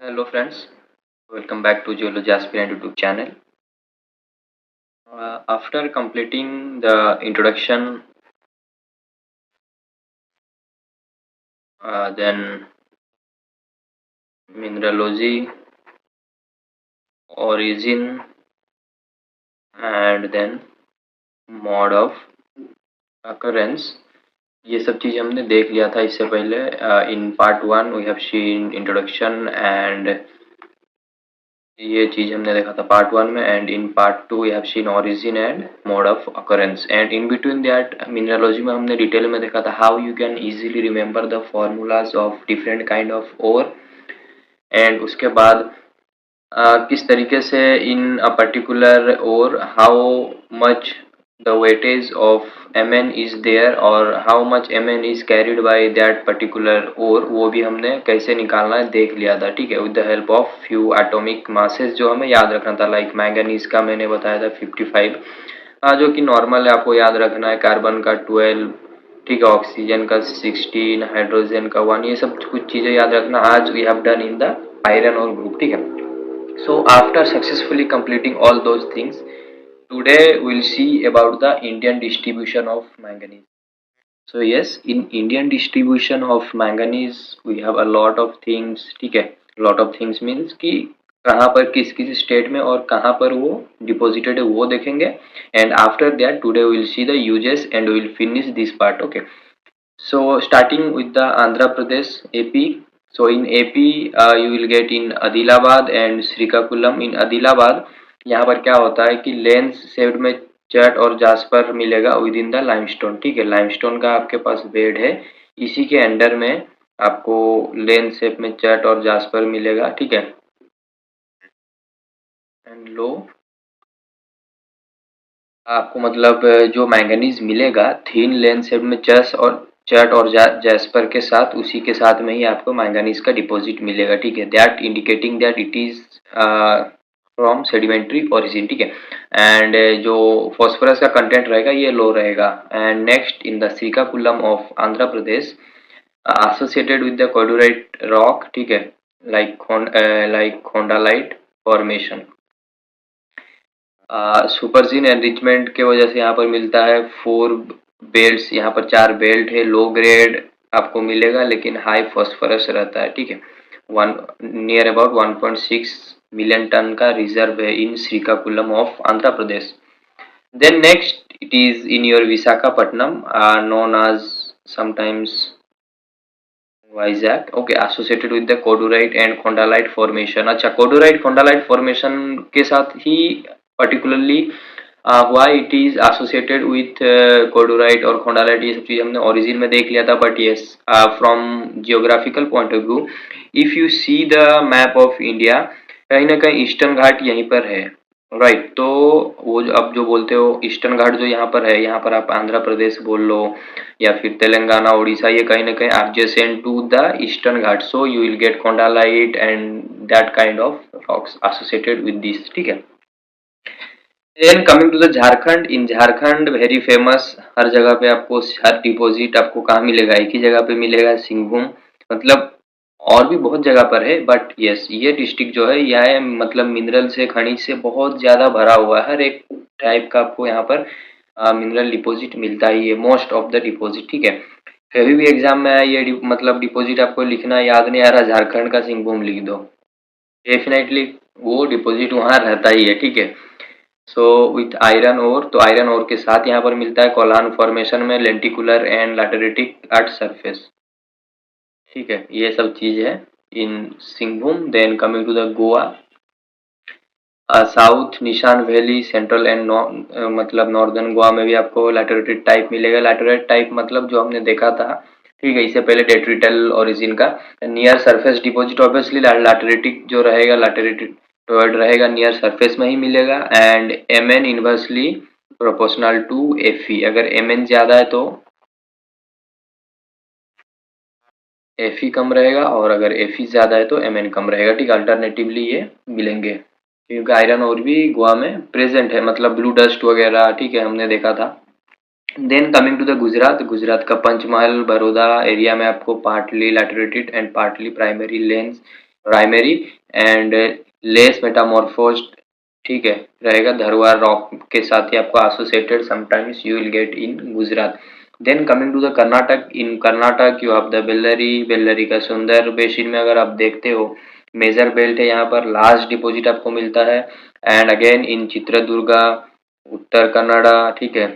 Hello friends, welcome back to Geology Aspirant YouTube channel. After completing the introduction, then mineralogy, origin, and then mode of occurrence, ये सब चीज़ हमने देख लिया था इससे पहले. In part 1 we have seen introduction and ये चीज हमने देखा था पार्ट 1 में. And in part 2 we have seen origin and mode of occurrence. And in between that mineralogy में हमने डिटेल में देखा था how you can easily remember the formulas of different kind of ore. And उसके बाद किस तरीके से in a particular ore how much the weightage of Mn is there और how much Mn is carried by that particular ore, वो भी हमने कैसे निकालना है देख लिया था. ठीक है, with the help of few atomic masses जो हमें याद रखना था. लाइक मैंगनीज का मैंने बताया था 55, जो कि नॉर्मल है, आपको याद रखना है. कार्बन का 12, ठीक है, ऑक्सीजन का 16, हाइड्रोजन का 1, ये सब कुछ चीजें याद रखना. आज we have done in the iron ore group. ठीक है, so after successfully completing all those things, today we'll see about the Indian distribution of manganese. So yes, in Indian distribution of manganese we have a lot of things. ठीक है, lot of things means कि कहाँ पर किस किस state में और कहाँ पर वो डिपोजिटेड है वो देखेंगे. And after that today will see the uses and will finish this part. Okay, so starting with the Andhra Pradesh, AP. So in AP you will get in Adilabad and Srikakulam. In Adilabad यहाँ पर क्या होता है कि lens shaped में चट और jasper मिलेगा विद इन द लाइमस्टोन. ठीक है, लाइमस्टोन का आपके पास बेड है, इसी के अंडर में आपको लेंस शेप में चट और जास्पर मिलेगा. ठीक है, एंड लो आपको मतलब जो मैंगनीज मिलेगा थिन लेंस शेप में चट और जैस्पर के साथ, उसी के साथ में ही आपको मैंगनीज का डिपॉजिट मिलेगा. ठीक है, that indicating that it is from sedimentary origin. ठीक है, एंड जो फॉस्फोरस का कंटेंट रहेगा ये लो रहेगा. And next in the Srikakulam of Andhra Pradesh associated with the kodurite rock. ठीक है, like khondalite formation. Supergene enrichment के वजह से यहाँ पर मिलता है 4 बेल्ट. यहाँ पर 4 बेल्ट है. लो ग्रेड आपको मिलेगा लेकिन हाई फॉस्फोरस रहता है. ठीक है, नियर अबाउट 1.6 मिलियन टन का रिजर्व है in Srikakulam of Andhra Pradesh. Then next it is in your Visakhapatnam, known as sometimes Vizag. Okay, associated with the kodurite and khondalite formation. अच्छा, कोडोराइट खोंडालाइट फॉर्मेशन के साथ ही particularly why it is associated with kodurite और khondalite, ये सब चीज हमने ओरिजिन में देख लिया था. But yes, from geographical point of view, if you see the map of India, कहीं ना कहीं ईस्टर्न घाट यहीं पर है. राइट, तो वो अब जो बोलते हो ईस्टर्न घाट जो यहाँ पर है, यहाँ पर आप आंध्र प्रदेश बोल लो या फिर तेलंगाना, उड़ीसा, ये कहीं ना कहीं adjacent to the Eastern Ghat. So you will get khondalite and that kind of rocks associated with this. ठीक है, then coming to the Jharkhand. In Jharkhand very famous, हर जगह पे आपको हर डिपॉजिट आपको कहाँ मिलेगा, एक ही जगह पे मिलेगा, सिंहभूम. मतलब और भी बहुत जगह पर है, बट यस ये डिस्ट्रिक्ट जो है यह मतलब मिनरल से, खनिज से बहुत ज्यादा भरा हुआ है. हर एक टाइप का आपको यहाँ पर मिनरल डिपॉजिट मिलता ही है, मोस्ट ऑफ द डिपॉजिट. ठीक है, कभी भी एग्जाम में ये मतलब डिपॉजिट आपको लिखना याद नहीं आ रहा, झारखंड का सिंहभूम लिख दो, डेफिनेटली वो डिपॉजिट वहां रहता ही है. ठीक है, सो विथ आयरन ओर, तो आयरन ओर के साथ यहाँ पर मिलता है कोलान फॉर्मेशन में lenticular and lateritic at surface. ठीक है, ये सब चीज है in Singhbhum. Then coming to the Goa, south निशान वैली, सेंट्रल एंड मतलब नॉर्दर्न गोवा में भी आपको लैटेराइट टाइप मिलेगा. लैटेराइट टाइप मतलब जो हमने देखा था, ठीक है, इससे पहले डेट्रिटल ओरिजिन का near surface deposit. Obviously lateritic जो रहेगा, लैटेराइटोइड रहेगा, नियर सरफेस में ही मिलेगा. And Mn inversely proportional to Fe. अगर Mn ज्यादा है तो Fe कम रहेगा, और अगर Fe ज्यादा है तो Mn कम रहेगा. ठीक, अल्टरनेटिवली ये मिलेंगे, क्योंकि आयरन और भी गोवा में प्रेजेंट है, मतलब ब्लू डस्ट वगैरह. ठीक है, हमने देखा था. Then coming to the Gujarat. Gujarat का पंचमहल, बड़ौदा एरिया में आपको partly laterite and partly primary and less metamorphosed, ठीक है, रहेगा धरवार रॉक के साथ ही आपको associated sometimes you will get in Gujarat. Then coming to the Karnataka, in Karnataka you have the Bellary का सुंदर बेसिन में अगर आप देखते हो मेजर बेल्ट है, यहाँ पर लार्ज डिपॉजिट आपको मिलता है। एंड अगेन इन चित्रदुर्गा, उत्तर कन्नड़ा, ठीक है,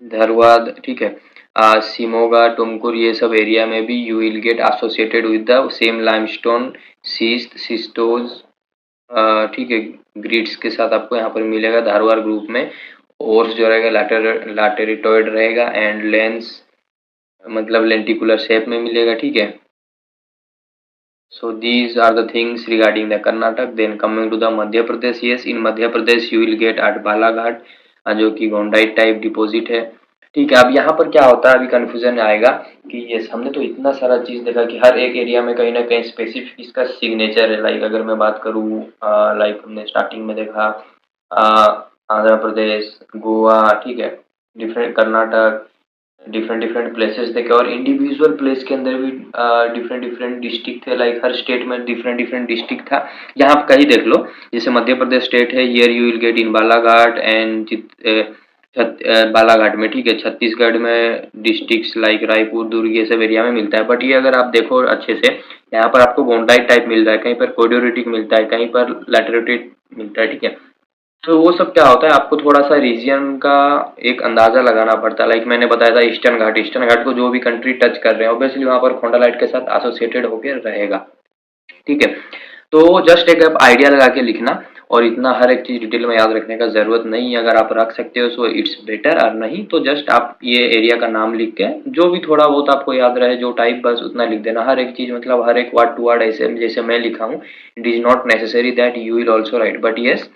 धरवाद, ठीक है, सिमोगा, टुमकुर, ये सब एरिया में भी you will get associated with the same limestone schist schistose, ठीक है, ग्रिड्स के साथ आपको यहाँ पर मिलेगा धारवाड़ ग्रुप में। ओर्स जो रहेगा लैटेरिटॉइड रहेगा एंड लेंस मतलब लेंटिकुलर शेप में मिलेगा, ठीक है। So these are the things regarding the Karnataka. Then coming to the Madhya Pradesh, yes, in Madhya Pradesh you will get at Balaghat, जो कि गोंडाइट टाइप डिपॉजिट है, ठीक है। अब यहाँ पर क्या होता है, अभी कंफ्यूजन आएगा कि ये हमने तो इतना सारा चीज देखा कि हर एक एरिया में कहीं ना कहीं स्पेसिफिक इसका सिग्नेचर है। लाइक अगर मैं बात करूँ, लाइक हमने स्टार्टिंग में देखा आंध्र प्रदेश, गोवा, ठीक है, different Karnataka, different different places देखे और इंडिविजुअल प्लेस के अंदर भी डिफरेंट डिफरेंट डिस्ट्रिक्ट थे। लाइक हर स्टेट में डिफरेंट डिफरेंट डिस्ट्रिक्ट था। यहाँ आप कहीं देख लो, जैसे मध्य प्रदेश स्टेट है, here you will get in Balaghat and Balaghat में, ठीक है, छत्तीसगढ़ में डिस्ट्रिक्ट्स लाइक रायपुर, दुर्ग, ये सब एरिया में मिलता है। बट ये अगर आप देखो अच्छे से, यहाँ पर आपको गोंडाइट टाइप मिल रहा है, कहीं पर कोडियोरिटिक मिलता है, कहीं पर लैटेरिटिक मिलता है, ठीक है। तो वो सब क्या होता है, आपको थोड़ा सा रीजन का एक अंदाजा लगाना पड़ता है। लाइक मैंने बताया था ईस्टर्न घाट को जो भी कंट्री टच कर रहे हैं ऑब्वियसली वहां पर खोंडालाइट के साथ एसोसिएटेड होकर रहेगा, ठीक है। तो जस्ट एक आप आइडिया लगा के लिखना, और इतना हर एक चीज डिटेल में याद रखने का जरूरत नहीं है। अगर आप रख सकते हो सो इट्स बेटर, और नहीं तो जस्ट आप ये एरिया का नाम लिख के जो भी थोड़ा बहुत आपको याद रहे, जो टाइप, बस उतना लिख देना। हर एक चीज मतलब हर एक वर्ड टू वर्ड ऐसे जैसे मैं लिखा हूँ, it is not necessary that you will also right, but yes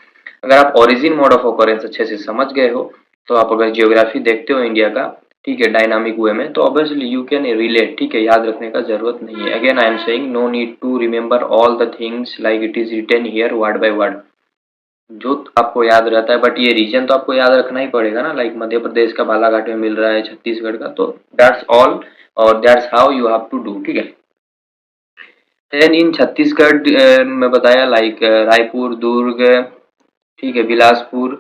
अगर आप ओरिजिन मोड ऑफ ऑकरेंस अच्छे से समझ गए हो, तो आप अगर जियोग्राफी देखते हो इंडिया का, ठीक है, डायनामिक वे में, तो ऑब्वियसली यू कैन रिलेट, ठीक है, याद रखने का जरूरत नहीं है। Again I am saying no need to remember all the things like it is written here word by word, जो आपको याद रहता है। बट ये रीजन तो आपको याद रखना ही पड़ेगा ना, लाइक मध्य प्रदेश का बालाघाट में मिल रहा है, छत्तीसगढ़ का, तो दैट्स ऑल और that's how you have to do, ठीक है। देन इन छत्तीसगढ़ में बताया लाइक रायपुर, दुर्ग, ठीक है, बिलासपुर,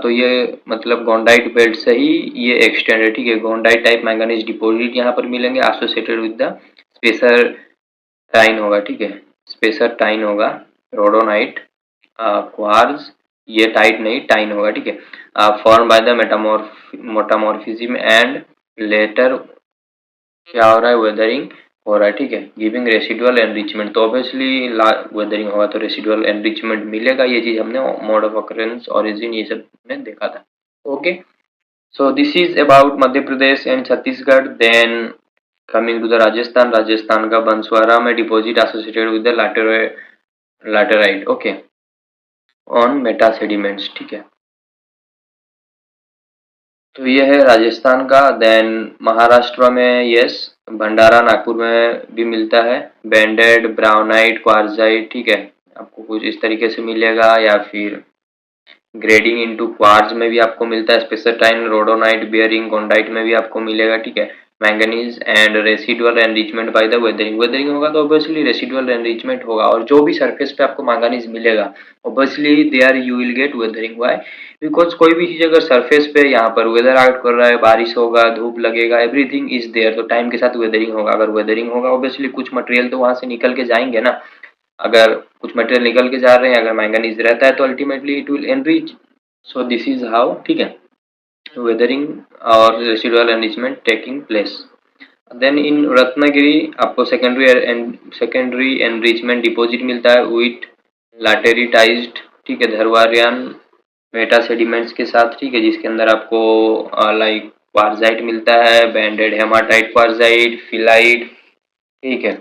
तो ये मतलब गोंडाइट बेल्ट से ही ये एक्सटेंड है, ठीक है। गोंडाइट टाइप मैंगनीज डिपॉजिट यहाँ पर मिलेंगे एसोसिएटेड विद द स्पेसर टाइन होगा, ठीक है, स्पेसर टाइन होगा, रोडोनाइट, क्वार्ज, ये टाइट नहीं टाइन होगा, ठीक है, form by the metamorphism and later क्या हो रहा है, वेदरिंग हो रहा है, ठीक है, गिविंग रेसिडुअल एनरिचमेंट। तो ऑब्वियसली वेदरिंग होगा तो रेसिडुअल एनरिचमेंट मिलेगा। ये चीज हमने मोड ऑफ अकरेंस, ओरिजिन, ये सब में देखा था। Okay, so this is about Madhya Pradesh and Chhattisgarh. Then coming to the Rajasthan, Rajasthan का बंसवाड़ा में deposit associated with the laterite, okay, on Meta sediments, ठीक है। तो ये है राजस्थान का। देन महाराष्ट्र में यस, भंडारा, नागपुर में भी मिलता है, बैंडेड, ब्राउनाइट, क्वार्जाइट, ठीक है, आपको कुछ इस तरीके से मिलेगा। या फिर ग्रेडिंग इनटू क्वार्ज में भी आपको मिलता है, स्पेसरटाइन, रोडोनाइट, बियरिंग, गोंडाइट में भी आपको मिलेगा, ठीक है, manganese and residual enrichment by the weathering. Weathering होगा तो ऑब्वियसली रेसिडुअल एनरिचमेंट होगा, और जो भी सरफेस पे आपको मैंगनीज मिलेगा obviously there you will get weathering. Why? Because कोई भी चीज अगर सरफेस पे यहाँ पर वेदर आउट कर रहा है, बारिश होगा, धूप लगेगा, एवरीथिंग इज देयर, तो टाइम के साथ वेदरिंग होगा। अगर वेदरिंग होगा ऑब्वियसली कुछ मटेरियल तो वहां से निकल के जाएंगे ना, अगर कुछ मटेरियल निकल के जा रहे हैं, अगर मैंगनीज रहता है तो ultimately it will enrich. So this is how, ठीक है, वेदरिंग और residual enrichment taking place. Then in Ratnagiri आपको सेकेंडरी एनरिचमेंट डिपॉजिट मिलता है विथ लैटेरिटाइज्ड, ठीक है, धरवारियन मेटा सेडिमेंट्स के साथ, ठीक है, जिसके अंदर आपको लाइक क्वार्जाइट मिलता है, बैंडेड हेमाटाइट क्वार्जाइट, फिलाइट, ठीक है।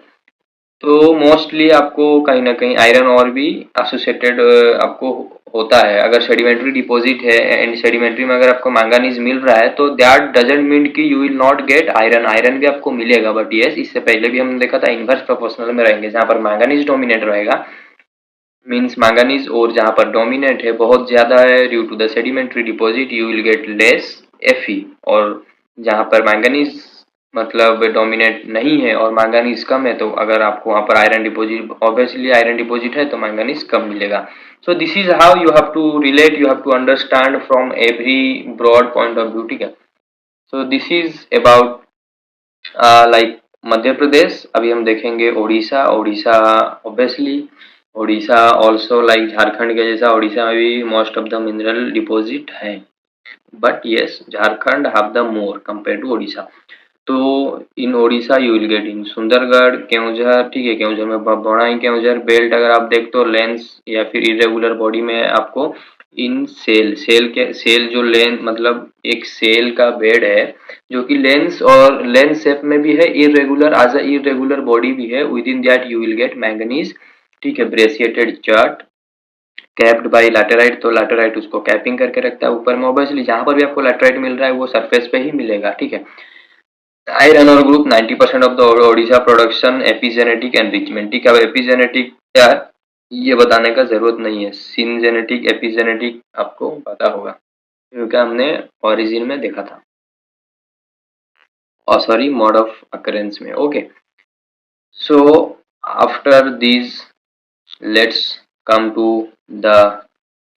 तो मोस्टली आपको कहीं ना कहीं आयरन और भी एसोसिएटेड आपको होता है। अगर सेडिमेंट्री डिपॉजिट है एंड सेडिमेंट्री में अगर आपको मैंगनीज मिल रहा है तो दैट डजंट मीन कि you will not gate iron, iron भी आपको मिलेगा। बट यस, इससे पहले भी हमने देखा था इनवर्स प्रोपोर्शनल में रहेंगे, जहां पर मैंगनीज डोमिनेट रहेगा, मीन्स मैंगनीज और जहां पर डोमिनेट है बहुत ज्यादा है due to the sedimentary deposit, you will get less Fe, और जहां पर मैंगनीज मतलब डोमिनेट नहीं है और मैंगनीज कम है, तो अगर आपको वहाँ पर iron deposit, obviously iron deposit है तो मैंगनीज कम मिलेगा। So this is how you have to relate, you have to understand from every broad point of view, ठीक है। So this is about like Madhya Pradesh. अभी हम देखेंगे Orissa. Orissa obviously, Orissa also like Jharkhand के जैसा उड़ीसा में भी most of the mineral deposit है, but yes Jharkhand have the more compare to Orissa. तो in Odisha you will get in Sundargarh, Keonjhar, ठीक है, केवंझर में बौड़ाई केवंझर बेल्ट अगर आप देख तो लेंस या फिर इरेगुलर बॉडी में आपको इन सेल जो लेंस मतलब एक सेल का बेड है जो कि लेंस और लेंस शेप में भी है, irregular as a irregular body भी है, within that you will get manganese, ठीक है। Brecciated chert capped by laterite, तो लैटेराइट उसको कैपिंग करके रखता है ऊपर में। ऑब्वियसली जहां पर भी आपको लैटेराइट मिल रहा है वो सरफेस पे ही मिलेगा, ठीक है। Iron ore group 90% of the Odisha production epigenetic enrichment, ठीक है। अब एपिजेनेटिक क्या है ये बताने का जरूरत नहीं है, सिनजेनेटिक एपिजेनेटिक आपको पता होगा क्योंकि हमने ओरिजिन में देखा था, और सॉरी मोड ऑफ अकरेंस में। Okay, so after this let's come to the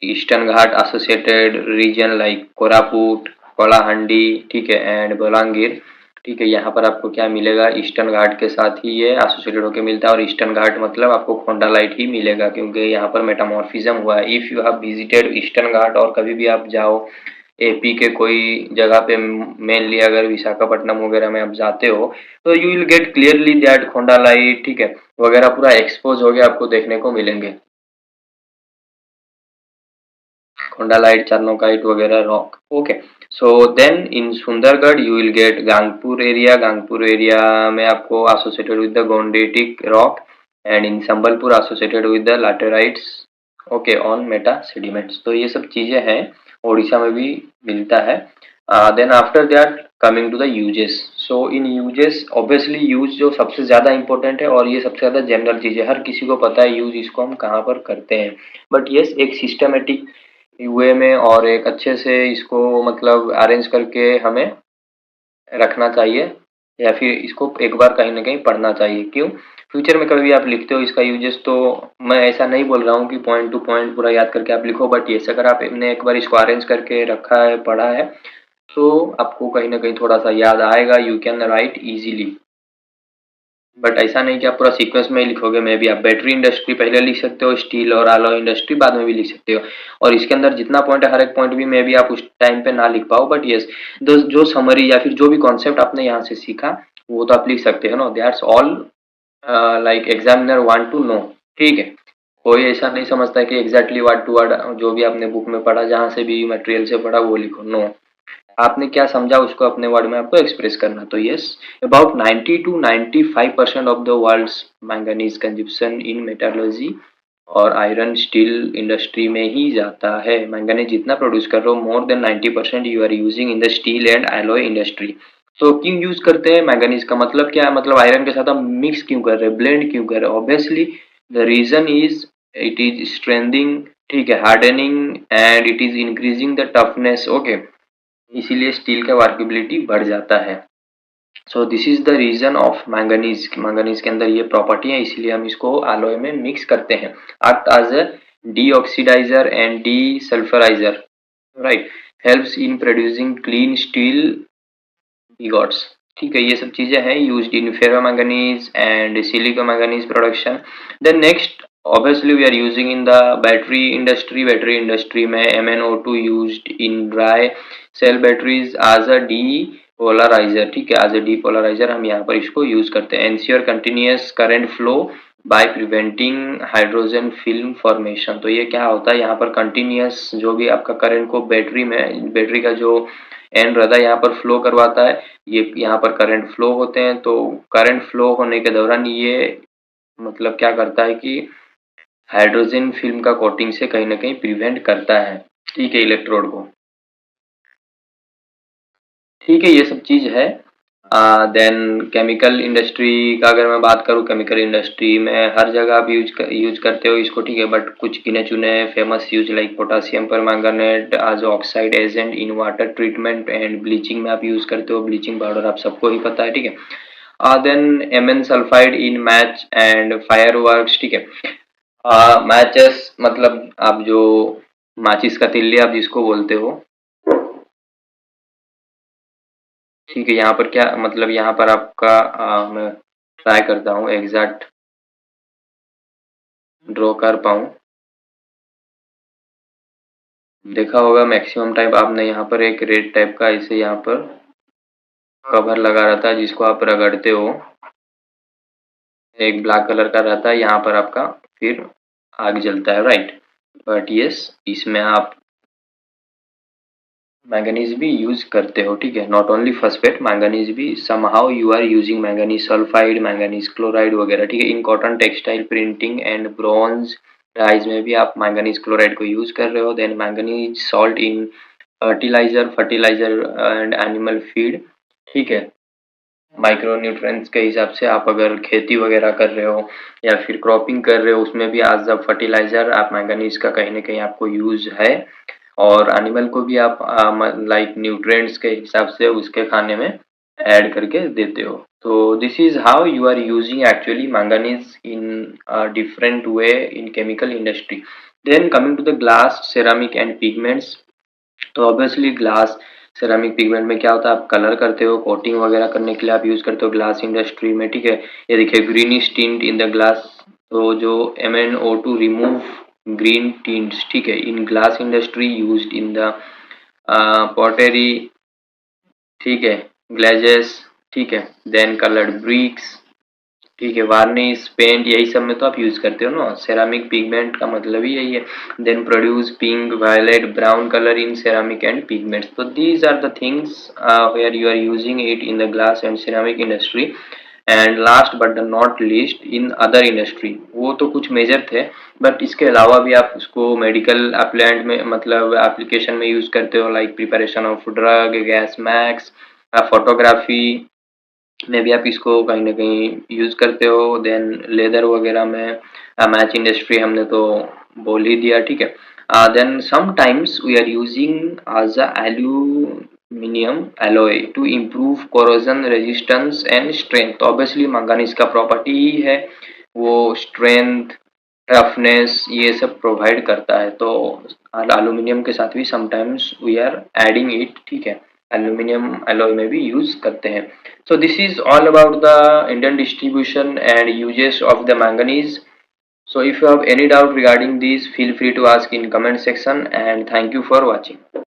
Eastern Ghat associated region like Koraput, Kalahandi, ठीक है, एंड बलांगीर, ठीक है। यहाँ पर आपको क्या मिलेगा, ईस्टर्न घाट के साथ ही ये एसोसिएटेड होकर मिलता है, और ईस्टर्न घाट मतलब आपको खोंडालाइट ही मिलेगा क्योंकि यहाँ पर मेटामॉर्फिज्म हुआ है। If you have visited Eastern Ghat और कभी भी आप जाओ एपी के कोई जगह पे, मेनली अगर विशाखापट्टनम वगैरह में आप जाते हो तो you will gate clearly that khondalite, ठीक है, वगैरह पूरा एक्सपोज हो गया आपको देखने को मिलेंगे, खोंडालाइट, चारनोकाइट वगैरह rock. Okay, so then in Sundargarh you will get Gangpur area. Gangpur area में आपको associated with the gonditic rock, and in Sambalpur associated with the laterites, okay, on Meta sediments. तो ये सब चीजें हैं, ओडिशा में भी मिलता है। Then after that coming to the uses. So in uses obviously use जो सबसे ज्यादा इंपॉर्टेंट है और ये सबसे ज्यादा जनरल चीज है, हर किसी को पता है यूज इसको हम कहाँ पर करते हैं, बट यस एक सिस्टमेटिक वे में और एक अच्छे से इसको मतलब अरेंज करके हमें रखना चाहिए, या फिर इसको एक बार कहीं ना कहीं पढ़ना चाहिए। क्यों, फ्यूचर में कभी भी आप लिखते हो इसका यूजेस, तो मैं ऐसा नहीं बोल रहा हूँ कि पॉइंट टू पॉइंट पूरा याद करके आप लिखो, बट ये अगर आपने एक बार इसको अरेंज करके रखा है, पढ़ा है, तो आपको कहीं ना कहीं थोड़ा सा याद आएगा, you can write easily. But ऐसा नहीं कि आप पूरा सीक्वेंस में ही लिखोगे, मे भी आप बैटरी इंडस्ट्री पहले लिख सकते हो, स्टील और अलॉय इंडस्ट्री बाद में भी लिख सकते हो, और इसके अंदर जितना पॉइंट है हर एक पॉइंट भी मे भी आप उस टाइम पे ना लिख पाओ, बट यस जो समरी या फिर जो भी कॉन्सेप्ट आपने यहाँ से सीखा वो तो आप लिख सकते हो ना, that's all like examiner want to know, ठीक है। कोई ऐसा नहीं समझता है कि एग्जैक्टली वर्ड टू वर्ड जो भी आपने बुक में पढ़ा, जहाँ से भी मटेरियल से पढ़ा वो लिखो, नो, आपने क्या समझा उसको अपने वर्ड में आपको एक्सप्रेस करना। तो yes about 90 to 95% of the world's manganese consumption in metallurgy और आयरन स्टील इंडस्ट्री में ही जाता है। मैंगनीज जितना प्रोड्यूस कर रहे हो more than 90% you are using in the steel and alloy industry. तो क्यों यूज करते हैं मैंगनीज का मतलब क्या है, मतलब आयरन के साथ हम मिक्स क्यों कर रहे हैं, ब्लेंड क्यों कर रहे हैं, obviously the reason is it is strengthening, ठीक है, hardening, and it is increasing the toughness, okay, इसीलिए स्टील का वर्केबिलिटी बढ़ जाता है। So this is the reason of manganese, manganese के अंदर ये प्रॉपर्टी है, इसलिए हम इसको alloy में मिक्स करते हैं। Act as a deoxidizer and desulphurizer, right, helps in producing clean steel ingots, ठीक है। ये सब चीजें हैं used in ferromanganese and silicon manganese production. Then next obviously we are using in the battery industry. Battery industry में MnO2 used in dry cell batteries as a depolarizer, ठीक है, as a D polariser हम यहाँ पर इसको use करते हैं। Ensure continuous current flow by preventing hydrogen film formation. तो ये क्या होता है, यहाँ पर कंटिन्यूअस जो भी आपका करंट को बैटरी में, बैटरी का जो एंड रहता है यहाँ पर फ्लो करवाता है, ये यहाँ पर करंट फ्लो होते हैं, तो करंट फ्लो होने के दौरान ये मतलब क्या करता है कि हाइड्रोजन फिल्म का कोटिंग से कहीं ना कहीं प्रिवेंट करता है, ठीक है, इलेक्ट्रोड को, ठीक है, ये सब चीज है। देन केमिकल इंडस्ट्री का अगर मैं बात करूँ, केमिकल इंडस्ट्री में हर जगह आप यूज करते हो इसको, ठीक है, बट कुछ गिने चुने famous use like potassium permanganate as oxide agent in water treatment and bleaching में आप यूज करते हो, ब्लीचिंग पाउडर आप सबको ही पता है, ठीक है। Then Mn sulphide in match and fireworks, ठीक है। मैचेस मतलब आप जो माचिस का तिल्ली आप जिसको बोलते हो, ठीक है। यहाँ पर क्या मतलब, यहाँ पर आपका मैं ट्राई करता हूँ एग्जैक्ट ड्रॉ कर पाऊँ। देखा होगा मैक्सिमम टाइप आपने यहाँ पर एक रेड टाइप का इसे यहाँ पर कवर लगा रहता है जिसको आप रगड़ते हो, एक ब्लैक कलर का रहता है यहाँ पर आपका, फिर आग जलता है, राइट। बट यस, इसमें आप मैंगनीज भी यूज करते हो, ठीक है, नॉट ओनली फॉस्फेट, मैंगनीज भी somehow you are using manganese sulphide, manganese chloride वगैरह, ठीक है। In cotton textile printing and bronze dyes में भी आप मैंगनीज क्लोराइड को यूज कर रहे हो। Then manganese salt in fertiliser and animal feed, ठीक है। माइक्रो न्यूट्रिएंट्स के हिसाब से आप अगर खेती वगैरह कर रहे हो या फिर क्रॉपिंग कर रहे हो, उसमें भी एज अ फर्टिलाइजर आप मैंगनीज का कहीं ना कहीं आपको यूज है। और एनिमल को भी आप लाइक न्यूट्रिएंट्स के हिसाब से उसके खाने में ऐड करके देते हो। तो this is how you are using actually manganese in different way in chemical industry. Then coming to the glass, ceramic and pigments. तो ऑब्वियसली ग्लास सेरामिक पिगमेंट में क्या होता है, आप कलर करते हो, कोटिंग वगैरह करने के लिए आप यूज करते हो ग्लास इंडस्ट्री में, ठीक है। ये देखिए greenish tint in the glass, तो जो MnO2 रिमूव ग्रीन टिंट्स, ठीक है, in glass industry used in the pottery, ठीक है, ग्लेजेस, ठीक है, देन कलर्ड ब्रिक्स, ठीक है, वार्निश, पेंट, यही सब में तो आप यूज करते हो ना, सेरामिक पिगमेंट का मतलब ही यही है। Then produce pink, violet, brown colour in ceramic and pigments. तो these are the things where you are using it in the glass and ceramic industry. And last but the not least in other industry, वो तो कुछ major थे, but इसके अलावा भी आप उसको मेडिकल अप्लायंट में मतलब एप्लीकेशन में यूज करते हो, like preparation of drug, gas max, photography में भी आप इसको कहीं ना कहीं यूज करते हो। देन लेदर वगैरह में, मैच इंडस्ट्री हमने तो बोल ही दिया, ठीक है। Then sometimes we are using as a aluminium alloy to improve corrosion resistance and strength. तो ऑब्वियसली मैंगनीज का प्रॉपर्टी ही है वो स्ट्रेंथ, टफनेस, ये सब प्रोवाइड करता है। तो एल्यूमिनियम के साथ भी sometimes we are adding it, ठीक है, एल्यूमिनियम एलॉय में भी यूज करते हैं। So this is all about the Indian distribution and uses of the manganese. So if you have any doubt regarding this, feel free to ask in comment section, and thank you for watching.